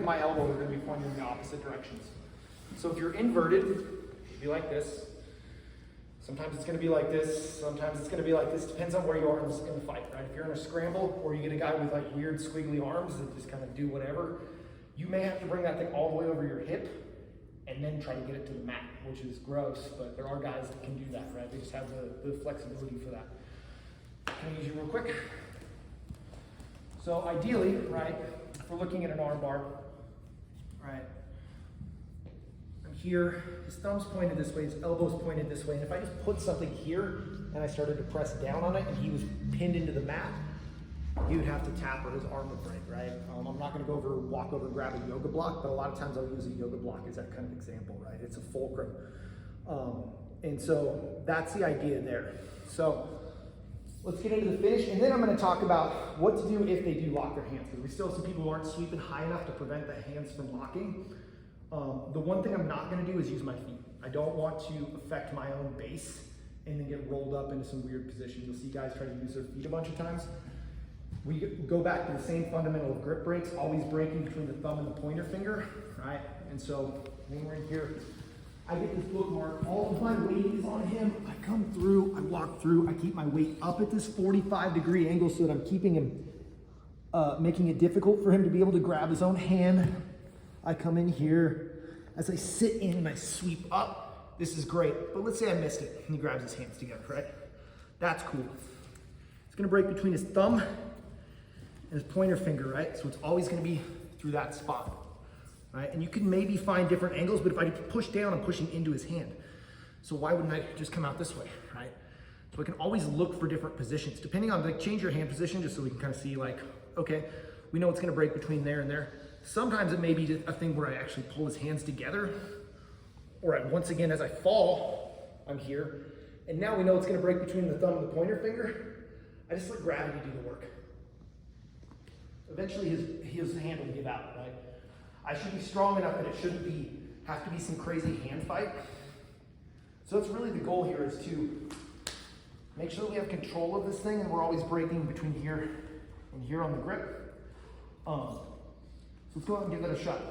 at my elbow, they're gonna be pointing in the opposite directions. So if you're inverted, it'd be like this. Sometimes it's gonna be like this, sometimes it's gonna be like this, depends on where you are in the fight, right? If you're in a scramble, or you get a guy with like weird squiggly arms that just kind of do whatever, you may have to bring that thing all the way over your hip and then try to get it to the mat, which is gross, but there are guys that can do that, right? They just have the flexibility for that. Can I use you real quick? So ideally, right, if we're looking at an arm bar, right, I'm here, his thumb's pointed this way, his elbow's pointed this way, and if I just put something here and I started to press down on it and he was pinned into the mat, he would have to tap or his arm would break, right? I'm not gonna walk over and grab a yoga block, but a lot of times I'll use a yoga block as that kind of example, right? It's a fulcrum. And so that's the idea there. So let's get into the finish, and then I'm gonna talk about what to do if they do lock their hands, because we still have some people who aren't sweeping high enough to prevent the hands from locking. The one thing I'm not gonna do is use my feet. I don't want to affect my own base and then get rolled up into some weird position. You'll see guys try to use their feet a bunch of times. We go back to the same fundamental of grip breaks, always breaking between the thumb and the pointer finger, right? And so when we're in here, I get this bookmark, all of my weight is on him, I come through, I walk through, I keep my weight up at this 45-degree angle so that I'm keeping him, making it difficult for him to be able to grab his own hand. I come in here, as I sit in and I sweep up, this is great, but let's say I missed it, and he grabs his hands together, right? That's cool. It's gonna break between his thumb and his pointer finger, right? So it's always gonna be through that spot. Right? And you can maybe find different angles, but if I push down, I'm pushing into his hand. So why wouldn't I just come out this way, right? So I can always look for different positions. Depending on, like, change your hand position just so we can kind of see, like, okay, we know it's gonna break between there and there. Sometimes it may be a thing where I actually pull his hands together, or once again, as I fall, I'm here. And now we know it's gonna break between the thumb and the pointer finger. I just let gravity do the work. Eventually his hand will give out, right? I should be strong enough that it shouldn't have to be some crazy hand fight. So that's really the goal here, is to make sure that we have control of this thing and we're always breaking between here and here on the grip. So let's go ahead and give that a shot.